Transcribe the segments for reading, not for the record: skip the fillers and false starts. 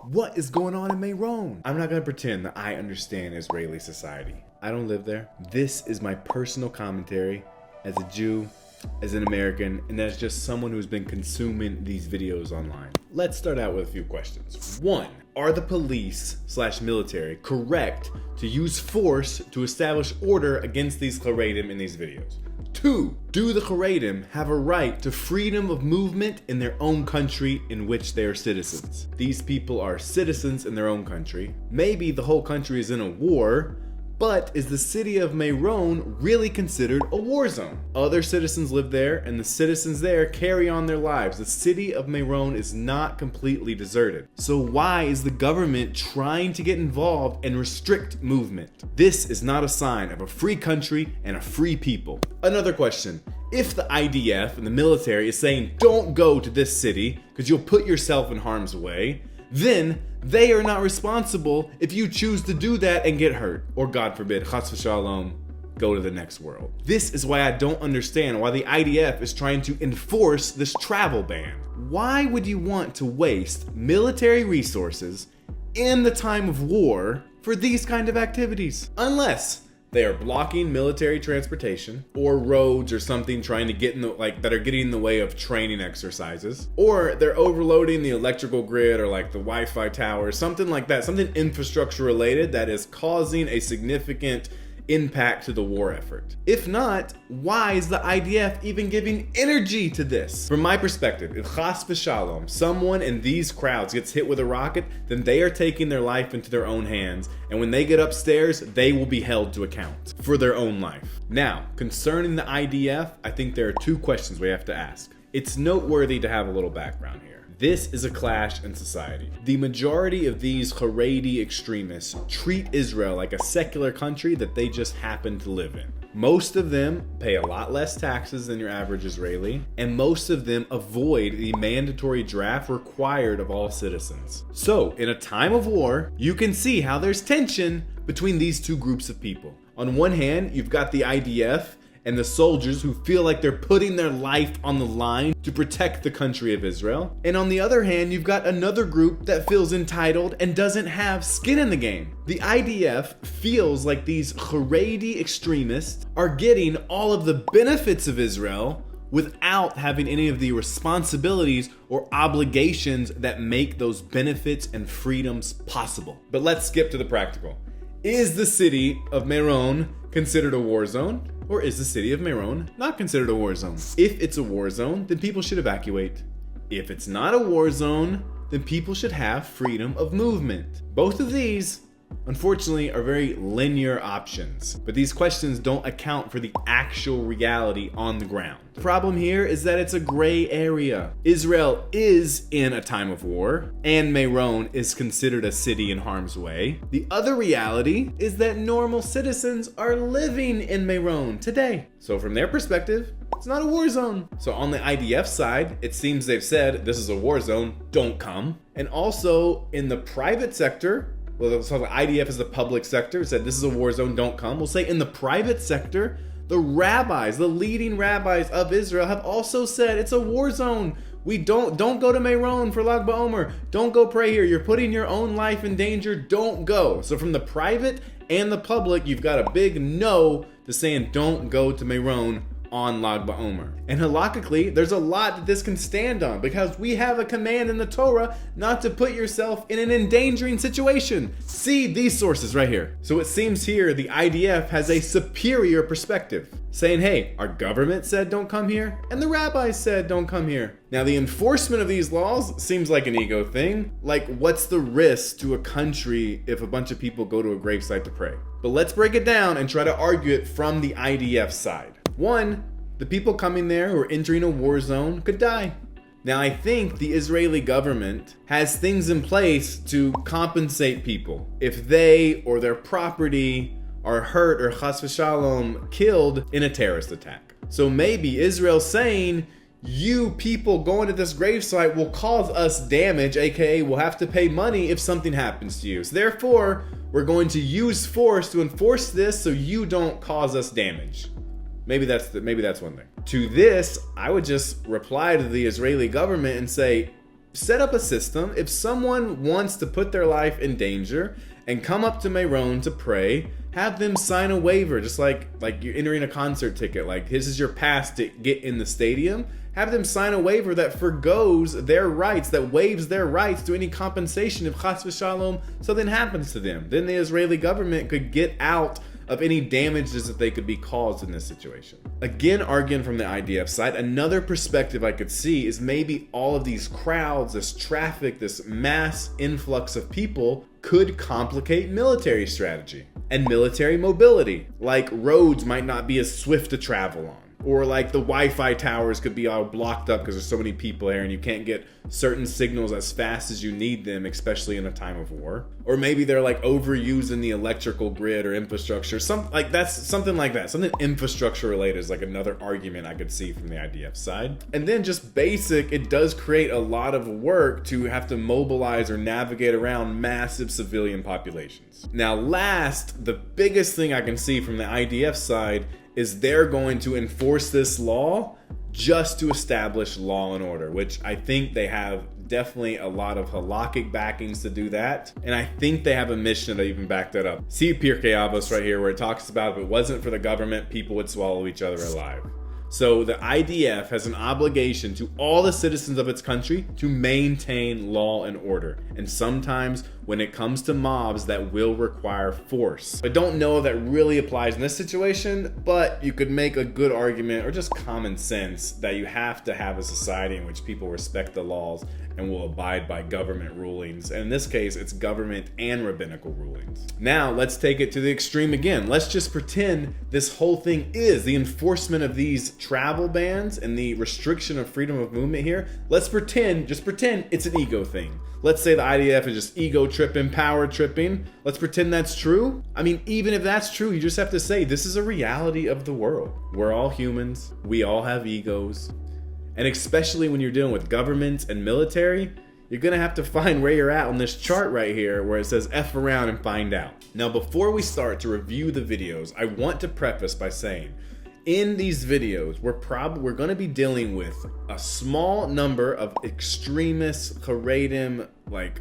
What is going on in Meron? I'm not gonna pretend that I understand Israeli society. I don't live there. This is my personal commentary as a Jew, as an American, and as just someone who's been consuming these videos online. Let's start out with a few questions. 1, are the police/military correct to use force to establish order against these charedim in these videos? 2, do the charedim have a right to freedom of movement in their own country in which they are citizens? These people are citizens in their own country. Maybe the whole country is in a war, but is the city of Meron really considered a war zone? Other citizens live there, and the citizens there carry on their lives. The city of Meron is not completely deserted. So why is the government trying to get involved and restrict movement? This is not a sign of a free country and a free people. Another question. If the IDF and the military is saying don't go to this city because you'll put yourself in harm's way, then they are not responsible if you choose to do that and get hurt, or God forbid, chas v'shalom, go to the next world. This is why I don't understand why the IDF is trying to enforce this travel ban. Why would you want to waste military resources in the time of war for these kind of activities? Unless they are blocking military transportation or roads or something trying to get in the, that are getting in the way of training exercises, or they're overloading the electrical grid or the Wi-Fi tower, something like that, something infrastructure related that is causing a significant impact to the war effort. If not, why is the IDF even giving energy to this? From my perspective, if chas v'shalom, someone in these crowds gets hit with a rocket, then they are taking their life into their own hands, and when they get upstairs, they will be held to account for their own life. Now, concerning the IDF, I think there are 2 questions we have to ask. It's noteworthy to have a little background here. This is a clash in society. The majority of these Charedi extremists treat Israel like a secular country that they just happen to live in. Most of them pay a lot less taxes than your average Israeli, and most of them avoid the mandatory draft required of all citizens. So, in a time of war, you can see how there's tension between these 2 groups of people. On one hand, you've got the IDF and the soldiers who feel like they're putting their life on the line to protect the country of Israel. And on the other hand, you've got another group that feels entitled and doesn't have skin in the game. The IDF feels like these Charedi extremists are getting all of the benefits of Israel without having any of the responsibilities or obligations that make those benefits and freedoms possible. But let's skip to the practical. Is the city of Meron considered a war zone? Or is the city of Meron not considered a war zone? If it's a war zone, then people should evacuate. If it's not a war zone, then people should have freedom of movement. Both of these, unfortunately, are very linear options, but these questions don't account for the actual reality on the ground. The problem here is that it's a gray area. Israel is in a time of war, and Meron is considered a city in harm's way. The other reality is that normal citizens are living in Meron today. So from their perspective, it's not a war zone. So on the IDF side, it seems they've said this is a war zone, don't come. And also in the private sector, well, so the IDF is the public sector, said this is a war zone, don't come. We'll say in the private sector, the rabbis, the leading rabbis of Israel have also said it's a war zone. We don't go to Meron for Lag BaOmer. Don't go pray here. You're putting your own life in danger. Don't go. So from the private and the public, you've got a big no to saying don't go to Meron on Lag BaOmer. And halakhically, there's a lot that this can stand on because we have a command in the Torah not to put yourself in an endangering situation. See these sources right here. So it seems here the IDF has a superior perspective, saying, hey, our government said don't come here, and the rabbis said don't come here. Now the enforcement of these laws seems like an ego thing. Like, what's the risk to a country if a bunch of people go to a gravesite to pray? But let's break it down and try to argue it from the IDF side. 1, the people coming there who are entering a war zone could die. Now, I think the Israeli government has things in place to compensate people if they or their property are hurt or chas v'shalom killed in a terrorist attack. So maybe Israel's saying, you people going to this gravesite will cause us damage, aka we'll have to pay money if something happens to you. So therefore, we're going to use force to enforce this so you don't cause us damage. Maybe that's one thing. To this, I would just reply to the Israeli government and say, set up a system. If someone wants to put their life in danger and come up to Meron to pray, have them sign a waiver, just like you're entering a concert ticket. Like, this is your pass to get in the stadium. Have them sign a waiver that forgoes their rights, that waives their rights to any compensation if chas v'shalom something happens to them. Then the Israeli government could get out of any damages that they could be caused in this situation. Again, arguing from the IDF side, another perspective I could see is maybe all of these crowds, this traffic, this mass influx of people could complicate military strategy and military mobility. Like, roads might not be as swift to travel on. Or like the Wi-Fi towers could be all blocked up because there's so many people here and you can't get certain signals as fast as you need them, especially in a time of war. Or maybe they're like overusing the electrical grid or infrastructure. Something like that. Something infrastructure related is like another argument I could see from the IDF side. And then just basic, it does create a lot of work to have to mobilize or navigate around massive civilian populations. Now last, the biggest thing I can see from the IDF side is they're going to enforce this law just to establish law and order, which I think they have definitely a lot of halakhic backings to do that. And I think they have a mission to even back that up. See Pirkei Avos right here where it talks about if it wasn't for the government, people would swallow each other alive. So the IDF has an obligation to all the citizens of its country to maintain law and order. And sometimes when it comes to mobs, that will require force. I don't know if that really applies in this situation, but you could make a good argument or just common sense that you have to have a society in which people respect the laws and will abide by government rulings. And in this case, it's government and rabbinical rulings. Now, let's take it to the extreme again. Let's just pretend this whole thing is the enforcement of these travel bans and the restriction of freedom of movement here. Let's pretend, just pretend it's an ego thing. Let's say the IDF is just ego tripping, power tripping. Let's pretend that's true. I mean, even if that's true, you just have to say this is a reality of the world. We're all humans. We all have egos. And especially when you're dealing with governments and military, you're gonna have to find where you're at on this chart right here where it says F around and find out. Now, before we start to review the videos, I want to preface by saying, in these videos, we're gonna be dealing with a small number of extremists, charedim, like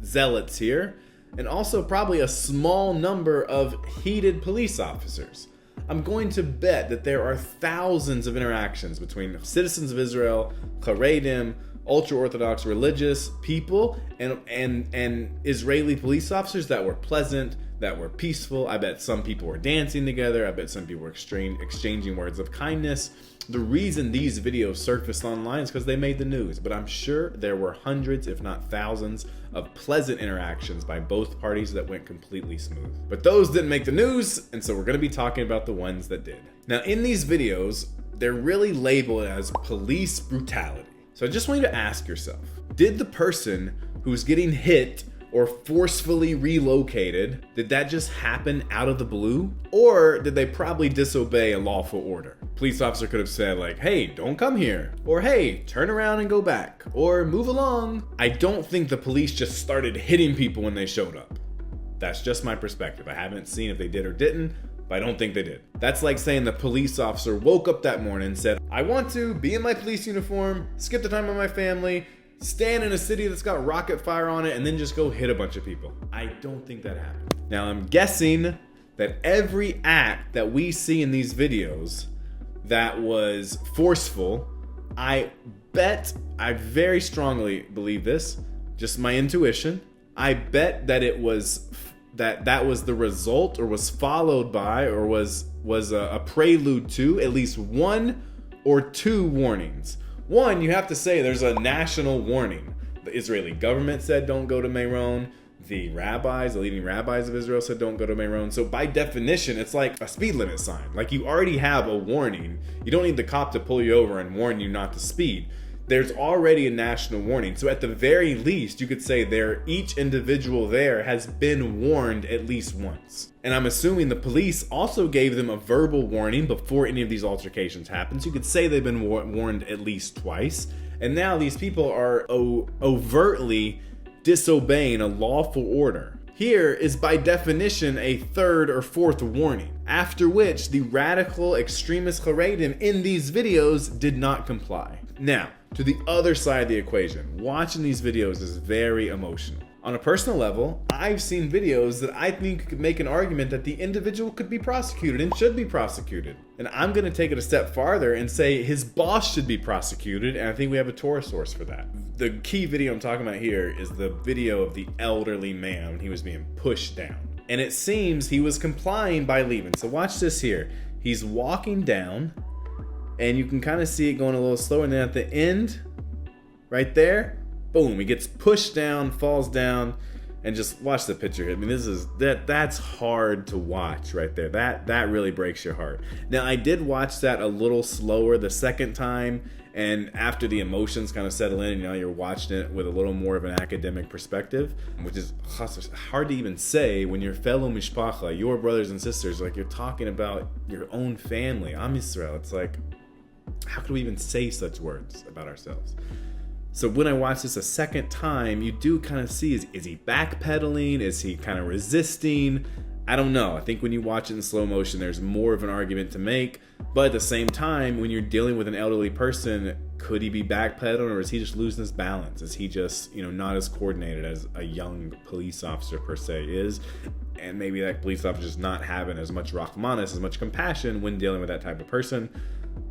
zealots here, and also probably a small number of heated police officers. I'm going to bet that there are thousands of interactions between citizens of Israel, charedim, ultra-Orthodox religious people, and Israeli police officers that were pleasant, that were peaceful. I bet some people were dancing together. I bet some people were exchanging words of kindness. The reason these videos surfaced online is because they made the news, but I'm sure there were hundreds, if not thousands, of pleasant interactions by both parties that went completely smooth. But those didn't make the news, and so we're going to be talking about the ones that did. Now, in these videos, they're really labeled as police brutality. So I just want you to ask yourself, did the person who's getting hit or forcefully relocated, did that just happen out of the blue? Or did they probably disobey a lawful order? Police officer could have said like, hey, don't come here. Or hey, turn around and go back. Or move along. I don't think the police just started hitting people when they showed up. That's just my perspective. I haven't seen if they did or didn't, but I don't think they did. That's like saying the police officer woke up that morning and said, I want to be in my police uniform, skip the time with my family, stand in a city that's got rocket fire on it, and then just go hit a bunch of people. I don't think that happened. Now, I'm guessing that every act that we see in these videos that was forceful, I very strongly believe this, just my intuition, I bet that it was that was the result or was followed by or was a prelude to at least one or two warnings. One, you have to say there's a national warning. The Israeli government said don't go to Meron. The leading rabbis of Israel said don't go to Meron. So by definition, it's like a speed limit sign. Like you already have a warning. You don't need the cop to pull you over and warn you not to speed. There's already a national warning. So at the very least, you could say each individual there has been warned at least once. And I'm assuming the police also gave them a verbal warning before any of these altercations happened. So you could say they've been warned at least twice. And now these people are overtly disobeying a lawful order. Here is by definition a third or fourth warning, after which the radical extremist charedim in these videos did not comply. Now, to the other side of the equation. Watching these videos is very emotional. On a personal level, I've seen videos that I think could make an argument that the individual could be prosecuted and should be prosecuted. And I'm going to take it a step farther and say his boss should be prosecuted, and I think we have a Torah source for that. The key video I'm talking about here is the video of the elderly man when he was being pushed down. And it seems he was complying by leaving. So watch this here. He's walking down, and you can kind of see it going a little slower, and then at the end, right there, boom, he gets pushed down, falls down, and just watch the picture here. I mean, that's hard to watch right there. That really breaks your heart. Now, I did watch that a little slower the second time, and after the emotions kind of settle in, you're watching it with a little more of an academic perspective, which is hard to even say when your fellow mishpacha, your brothers and sisters, like you're talking about your own family, Am Yisrael. It's like, how could we even say such words about ourselves? So when I watch this a second time, you do kind of see, is he backpedaling? Is he kind of resisting? I don't know. I think when you watch it in slow motion, there's more of an argument to make. But at the same time, when you're dealing with an elderly person, could he be backpedaling, or is he just losing his balance? Is he just, not as coordinated as a young police officer per se is? And maybe that police officer is not having as much rachmanis, as much compassion when dealing with that type of person.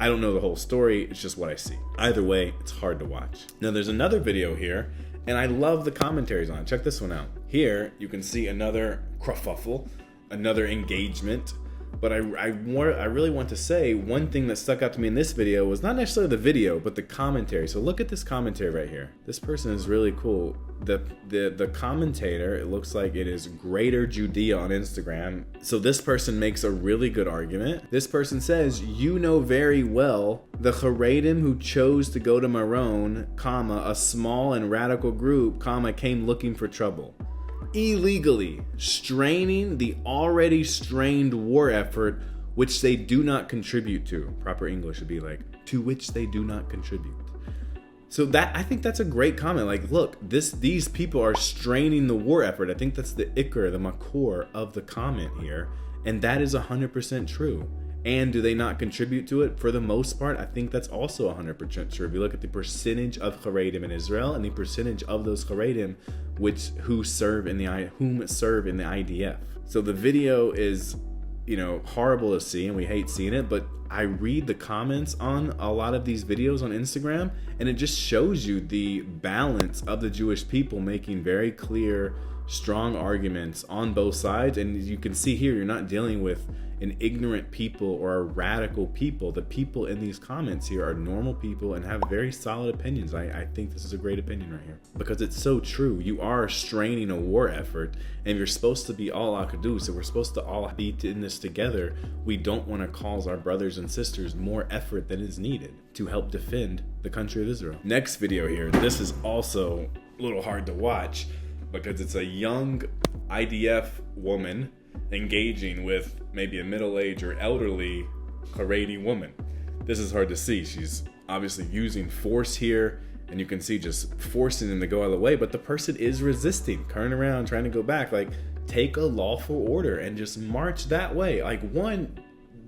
I don't know the whole story, it's just what I see. Either way, it's hard to watch. Now there's another video here, and I love the commentaries on it. Check this one out. Here, you can see another kerfuffle, another engagement. But I really want to say one thing that stuck out to me in this video was not necessarily the video, but the commentary. So look at this commentary right here. This person is really cool. The commentator, it looks like it is Greater Judea on Instagram. So this person makes a really good argument. This person says, you know very well the charedim who chose to go to Meron, a small and radical group, came looking for trouble, illegally straining the already strained war effort which they do not contribute to. Proper English would be like, to which they do not contribute. So that, I think that's a great comment. Like, look, these people are straining the war effort. I think that's the ikr, the makor of the comment here. And that is 100% true. And do they not contribute to it? For the most part, I think that's also 100% true. If you look at the percentage of charedim in Israel and the percentage of those charedim whom serve in the IDF. So the video is, horrible to see, and we hate seeing it, but I read the comments on a lot of these videos on Instagram, and it just shows you the balance of the Jewish people making very clear, strong arguments on both sides. And you can see here, you're not dealing with an ignorant people or a radical people. The people in these comments here are normal people and have very solid opinions. I think this is a great opinion right here, because it's so true. You are straining a war effort, and you're supposed to be all akadu, so we're supposed to all be in this together. We don't want to cause our brothers and sisters more effort than is needed to help defend the country of Israel. Next video here, this is also a little hard to watch because it's a young IDF woman engaging with maybe a middle-aged or elderly Charedi woman. This is hard to see. She's obviously using force here, and you can see just forcing them to go out of the way, but the person is resisting, turning around, trying to go back. Like, take a lawful order and just march that way. Like, one,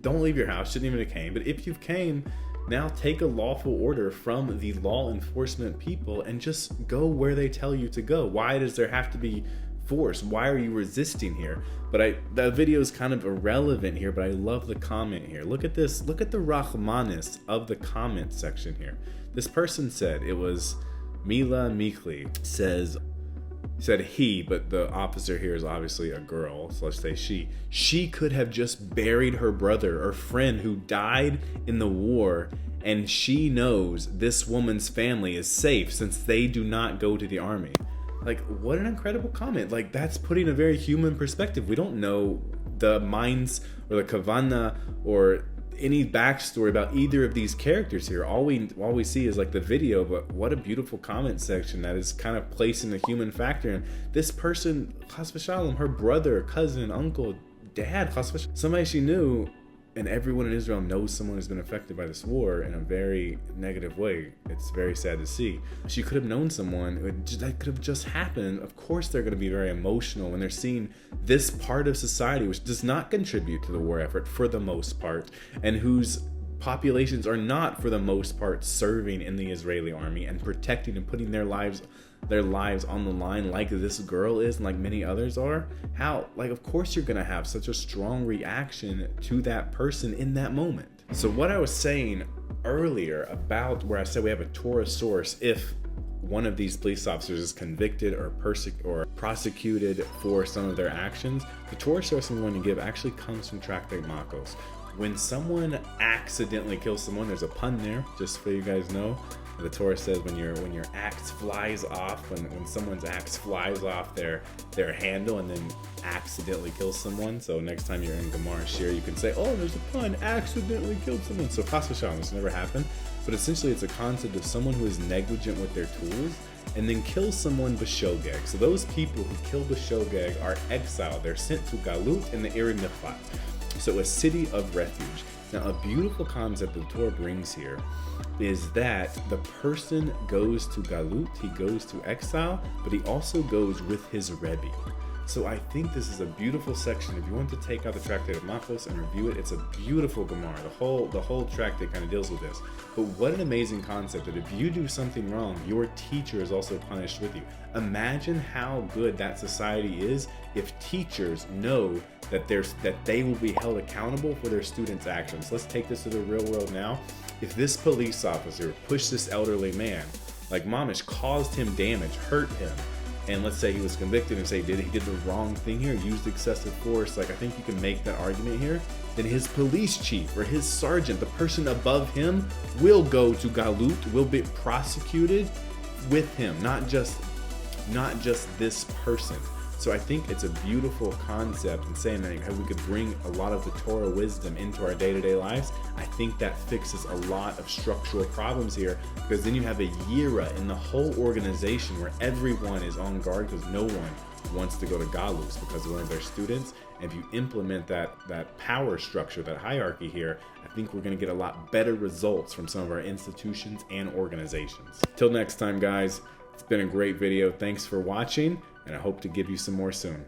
don't leave your house, shouldn't even have came, but if you've came, now take a lawful order from the law enforcement people and just go where they tell you to go. Why does there have to be force? Why are you resisting here? But that video is kind of irrelevant here, but I love the comment here. Look at this. Look at the Rahmanis of the comment section here. This person said, it was Mila Mikli, said he, but the officer here is obviously a girl, so let's say she. She could have just buried her brother or friend who died in the war, and she knows this woman's family is safe since they do not go to the army. Like, what an incredible comment. Like, that's putting a very human perspective. We don't know the minds or the kavana or any backstory about either of these characters here. All we see is like the video, but what a beautiful comment section that is kind of placing the human factor in. This person, chas v'shalom, her brother, cousin, uncle, dad, chas v'shalom, somebody she knew, and everyone in Israel knows someone who's been affected by this war in a very negative way. It's very sad to see. She could have known someone that could have just happened. Of course they're going to be very emotional when they're seeing this part of society which does not contribute to the war effort for the most part, and whose populations are not, for the most part, serving in the Israeli army and protecting and putting their lives on the line like this girl is and like many others are, how, like, of course you're gonna have such a strong reaction to that person in that moment. So what I was saying earlier about where I said we have a Torah source, if one of these police officers is convicted or prosecuted for some of their actions, the Torah source I'm going to give actually comes from Tractate Makos. When someone accidentally kills someone, there's a pun there, just so you guys know. The Torah says when your axe flies off, when someone's axe flies off their handle and then accidentally kills someone. So next time you're in Gemara Shir, you can say, oh, there's a pun, accidentally killed someone. So chas v'shalom, this never happened. But essentially it's a concept of someone who is negligent with their tools and then kills someone b'shogeg. So those people who kill b'shogeg are exiled. They're sent to Galut in the Iri Miflat. So a city of refuge. Now, a beautiful concept that the Torah brings here is that the person goes to Galut, he goes to exile, but he also goes with his Rebbe. So I think this is a beautiful section. If you want to take out the Tractate of Makos and review it, it's a beautiful Gemara. The whole tractate kind of deals with this. But what an amazing concept that if you do something wrong, your teacher is also punished with you. Imagine how good that society is if teachers know that they will be held accountable for their students' actions. Let's take this to the real world now. If this police officer pushed this elderly man, like mamish, caused him damage, hurt him, and let's say he was convicted and say he did the wrong thing here, used excessive force, like I think you can make that argument here, then his police chief or his sergeant, the person above him, will go to Galut, will be prosecuted with him, not just this person. So I think it's a beautiful concept in saying that we could bring a lot of the Torah wisdom into our day-to-day lives. I think that fixes a lot of structural problems here, because then you have a yira in the whole organization where everyone is on guard because no one wants to go to Galus because of one of their students. And if you implement that power structure, that hierarchy here, I think we're going to get a lot better results from some of our institutions and organizations. Till next time, guys, it's been a great video. Thanks for watching, and I hope to give you some more soon.